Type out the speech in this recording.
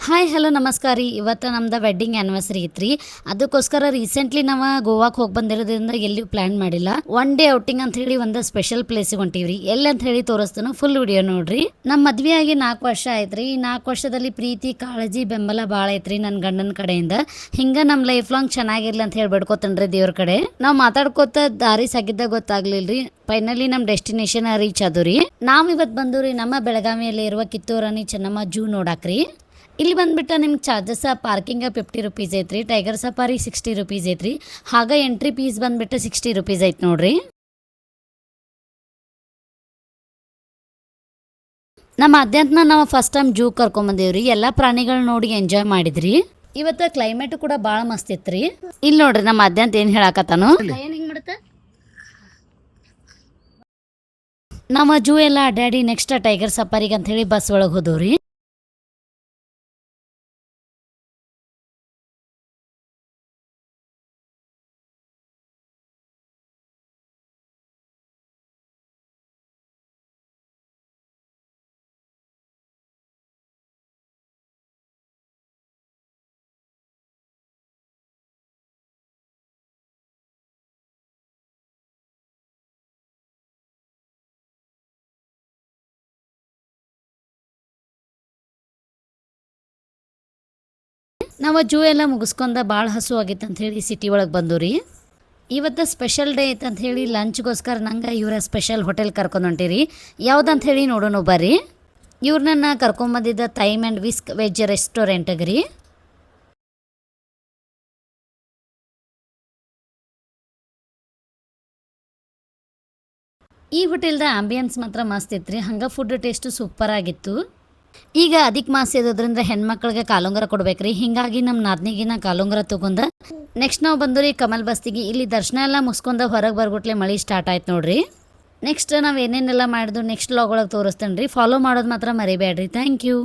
Hi hello ನಮಸ್ಕಾರ ರೀ. ಇವತ್ತು ನಮ್ದು ವೆಡ್ಡಿಂಗ್ ಆ್ಯನಿವರ್ಸರಿ ಐತ್ರಿ. ಅದಕ್ಕೋಸ್ಕರ ರೀಸೆಂಟ್ಲಿ ನಾವು ಗೋವಾಕ್ಕೆ ಹೋಗಿ ಬಂದಿರೋದ್ರಿಂದ ಎಲ್ಲಿಯೂ ಪ್ಲ್ಯಾನ್ ಮಾಡಿಲ್ಲ. ಒನ್ ಡೇ ಔಟಿಂಗ್ ಅಂತ ಹೇಳಿ ಒಂದು ಸ್ಪೆಷಲ್ ಪ್ಲೇಸಿಗೆ ಹೊಂಟೀವ್ರಿ. ಎಲ್ಲಿ ಅಂತ ಹೇಳಿ ತೋರಿಸ್ತಾನು, ಫುಲ್ ವಿಡಿಯೋ ನೋಡ್ರಿ. ನಮ್ಮ ಮದ್ವೆ ಆಗಿ 4 ವರ್ಷ ಆಯ್ತ್ರಿ. ಈ 4 ವರ್ಷದಲ್ಲಿ ಪ್ರೀತಿ, ಕಾಳಜಿ, ಬೆಂಬಲ ಭಾಳ ಐತ್ರಿ ನನ್ನ ಗಂಡನ ಕಡೆಯಿಂದ. ಹಿಂಗೆ ನಮ್ಮ ಲೈಫ್ ಲಾಂಗ್ ಚೆನ್ನಾಗಿರ್ಲಿ ಅಂತ ಹೇಳಿ ಬೇಡ್ಕೊತನ್ರಿ ದೇವ್ರ ಕಡೆ. ನಾವು ಮಾತಾಡ್ಕೋತ ದಾರಿ ಸಾಗಿದ್ದ ಗೊತ್ತಾಗ್ಲಿಲ್ರಿ. ಫೈನಲಿ ನಮ್ಮ ಡೆಸ್ಟಿನೇಷನ್ ರೀಚ್ ಆದ್ರಿ. ನಾವು ಇವತ್ತು ಬಂದೂರಿ ನಮ್ಮ ಬೆಳಗಾವಿಯಲ್ಲಿ ಇರುವ ಕಿತ್ತೂರು ರಾಣಿ ಚೆನ್ನಮ್ಮ ಜೂ ನೋಡಾಕ್ರಿ. ಇಲ್ಲಿ ಬಂದ್ಬಿಟ್ಟು ನಿಮ್ಗೆ ಚಾರ್ಜಸ್ ಪಾರ್ಕಿಂಗ್ 50 ರುಪೀಸ್ ಐತ್ರಿ. ಟೈಗರ್ ಸಫಾರಿ 60 ರುಪೀಸ್ ಐತ್ರಿ. ಹಾಗೆ ಎಂಟ್ರಿ ಫೀಸ್ ಬಂದ್ಬಿಟ್ಟು 60 ರುಪೀಸ್ ಐತ್ ನೋಡ್ರಿ. ನಮ್ಮ ಅಧ್ಯಾತ್ಮ ನಾವು ಫಸ್ಟ್ ಟೈಮ್ ಜೂ ಕರ್ಕೊಂಬಂದೇವ್ರಿ. ಎಲ್ಲ ಪ್ರಾಣಿಗಳು ನೋಡಿ ಎಂಜಾಯ್ ಮಾಡಿದ್ರಿ. ಇವತ್ತು ಕ್ಲೈಮೇಟ್ ಕೂಡ ಭಾಳ ಮಸ್ತ್ ಇತ್ರಿ. ಇಲ್ಲಿ ನೋಡ್ರಿ ನಮ್ಮ ಅಧ್ಯಾಂತ ಏನು ಹೇಳಾಕತ್ತಾನು. ನಮ್ಮ ಜೂ ಎಲ್ಲ ಅಡ್ಡಾಡಿ ನೆಕ್ಸ್ಟ್ ಟೈಗರ್ ಸಫಾರಿಗೆ ಅಂತ ಹೇಳಿ ಬಸ್ ಒಳಗೆ ಹೋದವ್ರಿ. ನಾವು ಜೂ ಎಲ್ಲ ಮುಗಿಸ್ಕೊಂಡ ಭಾಳ ಹಸು ಆಗಿತ್ತು ಅಂತ ಹೇಳಿ ಸಿಟಿ ಒಳಗೆ ಬಂದೂರಿ. ಇವತ್ತು ಸ್ಪೆಷಲ್ ಡೇ ಐತೆ ಅಂತ ಹೇಳಿ ಲಂಚ್ಗೋಸ್ಕರ ನಂಗೆ ಇವರ ಸ್ಪೆಷಲ್ ಹೋಟೆಲ್ ಕರ್ಕೊಂಡು ಹೊಂಟಿರಿ. ಯಾವ್ದಂತ ಹೇಳಿ ನೋಡೋಣ ಬರ್ರಿ. ಇವ್ರನ್ನ ಕರ್ಕೊಂಬಂದಿದ್ದ ಥೈಮ್ ಆ್ಯಂಡ್ ವಿಸ್ಕ್ ವೆಜ್ ರೆಸ್ಟೋರೆಂಟ್ಗೆ ರೀ. ಈ ಹೋಟೆಲ್ದ ಆಂಬಿಯನ್ಸ್ ಮಾತ್ರ ಮಸ್ತ್ ಇತ್ತು. ಹಂಗೆ ಫುಡ್ ಟೇಸ್ಟು ಸೂಪರ್ ಆಗಿತ್ತು. ಈಗ ಅಧಿಕ ಮಾಸ ಇರೋದ್ರಿಂದ ಹೆಣ್ಮಕ್ಳಿಗೆ ಕಾಲುಂಗರ ಕೊಡ್ಬೇಕ್ರಿ. ಹಿಂಗಾಗಿ ನಮ್ಮ ನಾದ್ನಿಗಿನ ಕಾಲುಂಗರ ತಗೊಂಡ ನೆಕ್ಸ್ಟ್ ನಾವು ಬಂದ್ರಿ ಕಮಲ್ ಬಸ್ತಿಗೆ. ಇಲ್ಲಿ ದರ್ಶನ ಎಲ್ಲ ಮುಗಿಸ್ಕೊಂಡ ಹೊರಗೆ ಬರ್ಗುಟ್ಲೆ ಮಳೆ ಸ್ಟಾರ್ಟ್ ಆಯ್ತು ನೋಡ್ರಿ. ನೆಕ್ಸ್ಟ್ ನಾವು ಏನೇನೆಲ್ಲ ಮಾಡಿದ್ವು ನೆಕ್ಸ್ಟ್ ಲಾಗ್ ಒಳಗೆ ತೋರಿಸ್ತೇನೆ ರೀ. ಫಾಲೋ ಮಾಡೋದು ಮಾತ್ರ ಮರಿಬೇಡ್ರಿ. Thank you.